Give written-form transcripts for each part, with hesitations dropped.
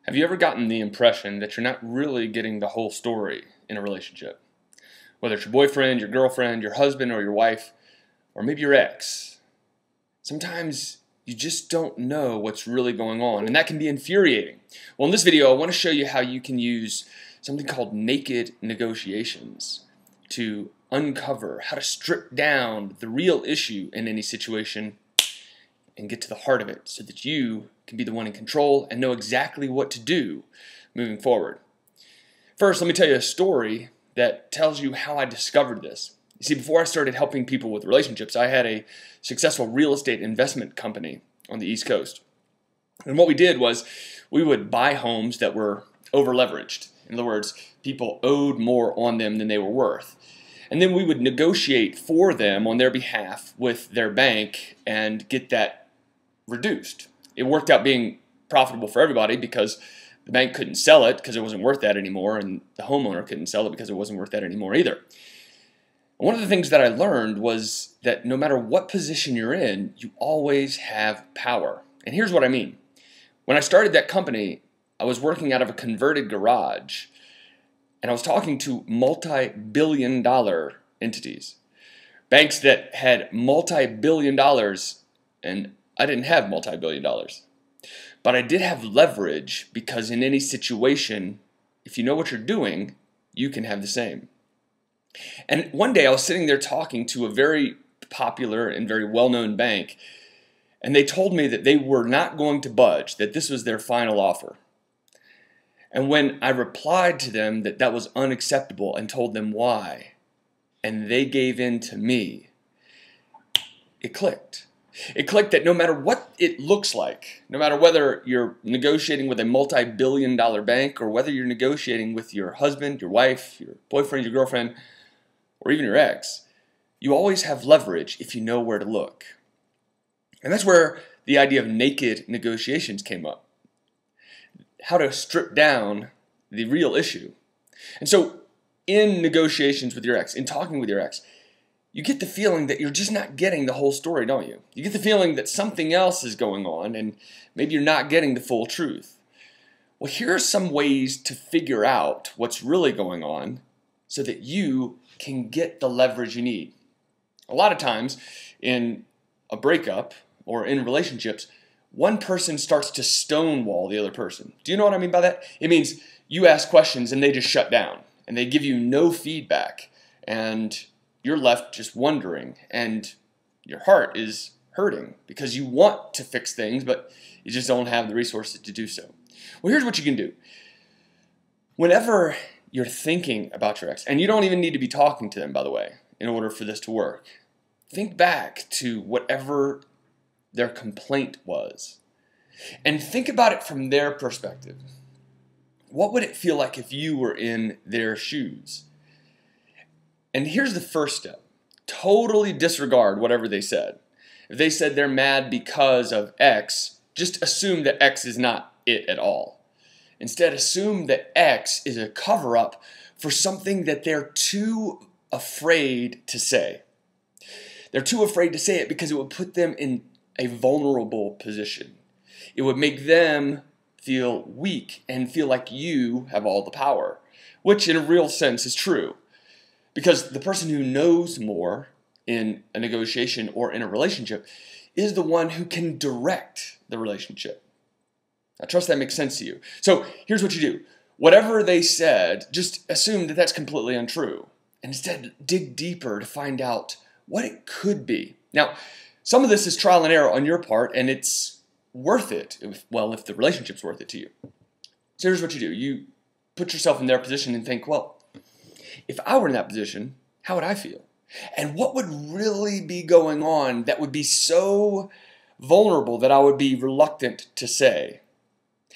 Have you ever gotten the impression that you're not really getting the whole story in a relationship? Whether it's your boyfriend, your girlfriend, your husband, or your wife, or maybe your ex. Sometimes you just don't know what's really going on, and that can be infuriating. Well, in this video, I want to show you how you can use something called naked negotiations to uncover how to strip down the real issue in any situation and get to the heart of it so that you can be the one in control and know exactly what to do moving forward. First, let me tell you a story that tells you how I discovered this. You see, before I started helping people with relationships, I had a successful real estate investment company on the East Coast. And what we did was we would buy homes that were over-leveraged. In other words, people owed more on them than they were worth. And then we would negotiate for them on their behalf with their bank and get that reduced. It worked out being profitable for everybody because the bank couldn't sell it because it wasn't worth that anymore, and the homeowner couldn't sell it because it wasn't worth that anymore either. One of the things that I learned was that no matter what position you're in, you always have power. And here's what I mean. When I started that company, I was working out of a converted garage, and I was talking to multi-billion-dollar entities. Banks that had multi-billion dollars, and I didn't have multi-billion dollars. But I did have leverage because in any situation, if you know what you're doing, you can have the same. And one day I was sitting there talking to a very popular and very well-known bank, and they told me that they were not going to budge, that this was their final offer. And when I replied to them that that was unacceptable and told them why, and they gave in to me, it clicked. It clicked that no matter what it looks like, no matter whether you're negotiating with a multi-billion-dollar bank or whether you're negotiating with your husband, your wife, your boyfriend, your girlfriend, or even your ex, you always have leverage if you know where to look. And that's where the idea of naked negotiations came up. How to strip down the real issue. And so in negotiations with your ex, in talking with your ex, you get the feeling that you're just not getting the whole story, don't you? You get the feeling that something else is going on and maybe you're not getting the full truth. Well, here are some ways to figure out what's really going on so that you can get the leverage you need. A lot of times in a breakup or in relationships, one person starts to stonewall the other person. Do you know what I mean by that? It means you ask questions and they just shut down and they give you no feedback, and you're left just wondering, and your heart is hurting because you want to fix things, but you just don't have the resources to do so. Well, here's what you can do. Whenever you're thinking about your ex, and you don't even need to be talking to them, by the way, in order for this to work, think back to whatever their complaint was, and think about it from their perspective. What would it feel like if you were in their shoes? And here's the first step. Totally disregard whatever they said. If they said they're mad because of X, just assume that X is not it at all. Instead, assume that X is a cover-up for something that they're too afraid to say. They're too afraid to say it because it would put them in a vulnerable position. It would make them feel weak and feel like you have all the power, which in a real sense is true. Because the person who knows more in a negotiation or in a relationship is the one who can direct the relationship. I trust that makes sense to you. So here's what you do. Whatever they said, just assume that that's completely untrue. And instead, dig deeper to find out what it could be. Now, some of this is trial and error on your part, and it's worth it, if the relationship's worth it to you. So here's what you do. You put yourself in their position and think, well, if I were in that position, how would I feel? And what would really be going on that would be so vulnerable that I would be reluctant to say?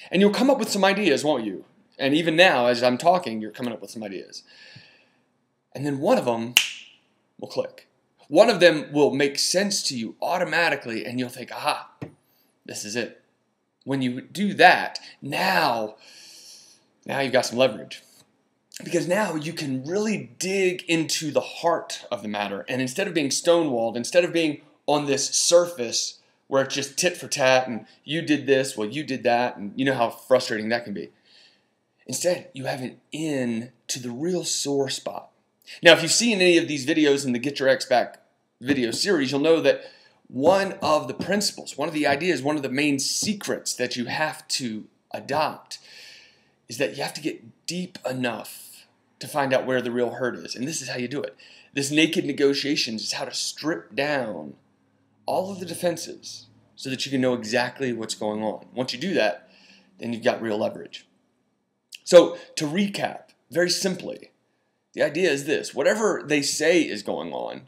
And you'll come up with some ideas, won't you? And even now, as I'm talking, you're coming up with some ideas. And then one of them will click. One of them will make sense to you automatically, and you'll think, aha, this is it. When you do that, now you've got some leverage. Because now you can really dig into the heart of the matter. And instead of being stonewalled, instead of being on this surface where it's just tit for tat and you did this, well, you did that, and you know how frustrating that can be. Instead, you have an in to the real sore spot. Now, if you've seen any of these videos in the Get Your Ex Back video series, you'll know that one of the principles, one of the ideas, one of the main secrets that you have to adopt is that you have to get deep enough to find out where the real hurt is. And this is how you do it. This naked negotiations is how to strip down all of the defenses so that you can know exactly what's going on. Once you do that, then you've got real leverage. So to recap, very simply, the idea is this: whatever they say is going on,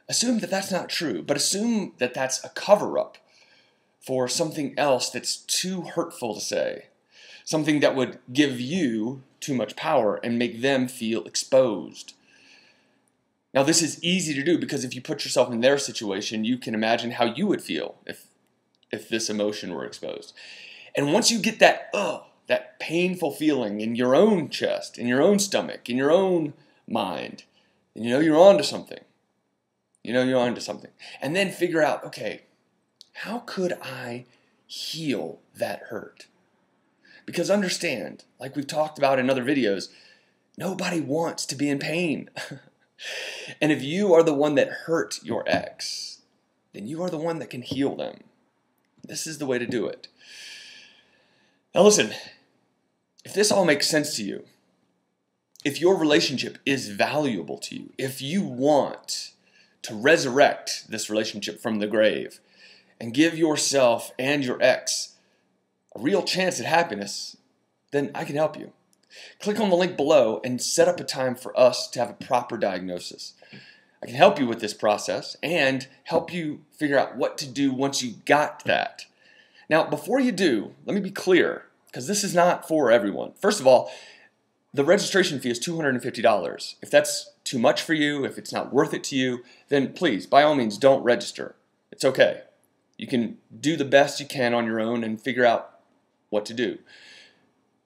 assume that that's not true, but assume that that's a cover-up for something else that's too hurtful to say, something that would give you too much power and make them feel exposed. Now, this is easy to do because if you put yourself in their situation, you can imagine how you would feel if this emotion were exposed. And once you get that painful feeling in your own chest, in your own stomach, in your own mind, then you know you're onto something. You know you're onto something. And then figure out, okay, how could I heal that hurt? Because understand, like we've talked about in other videos, nobody wants to be in pain. And if you are the one that hurt your ex, then you are the one that can heal them. This is the way to do it. Now listen, if this all makes sense to you, if your relationship is valuable to you, if you want to resurrect this relationship from the grave and give yourself and your ex a real chance at happiness, then I can help you. Click on the link below and set up a time for us to have a proper diagnosis. I can help you with this process and help you figure out what to do once you got that. Now, before you do, let me be clear, because this is not for everyone. First of all, the registration fee is $250. If that's too much for you, if it's not worth it to you, then please, by all means, don't register. It's okay. You can do the best you can on your own and figure out what to do.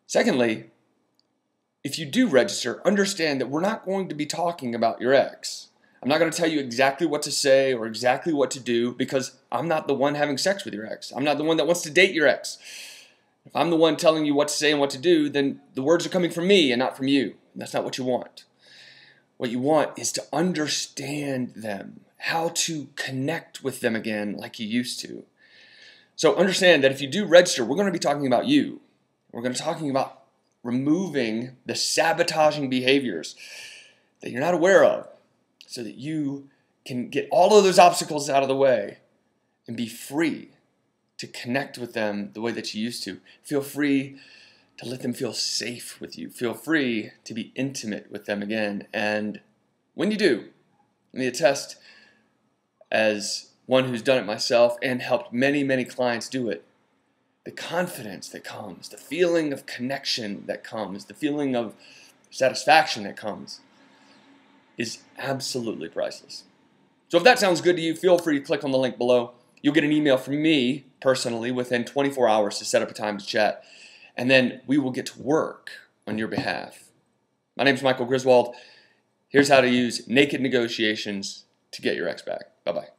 Secondly, if you do register, understand that we're not going to be talking about your ex. I'm not going to tell you exactly what to say or exactly what to do because I'm not the one having sex with your ex. I'm not the one that wants to date your ex. If I'm the one telling you what to say and what to do, then the words are coming from me and not from you. And that's not what you want. What you want is to understand them, how to connect with them again like you used to. So understand that if you do register, we're going to be talking about you. We're going to be talking about removing the sabotaging behaviors that you're not aware of so that you can get all of those obstacles out of the way and be free to connect with them the way that you used to. Feel free to let them feel safe with you. Feel free to be intimate with them again. And when you do, let me attest, as one who's done it myself and helped many, many clients do it, the confidence that comes, the feeling of connection that comes, the feeling of satisfaction that comes is absolutely priceless. So if that sounds good to you, feel free to click on the link below. You'll get an email from me personally within 24 hours to set up a time to chat, and then we will get to work on your behalf. My name is Michael Griswold. Here's how to use naked negotiations to get your ex back. Bye-bye.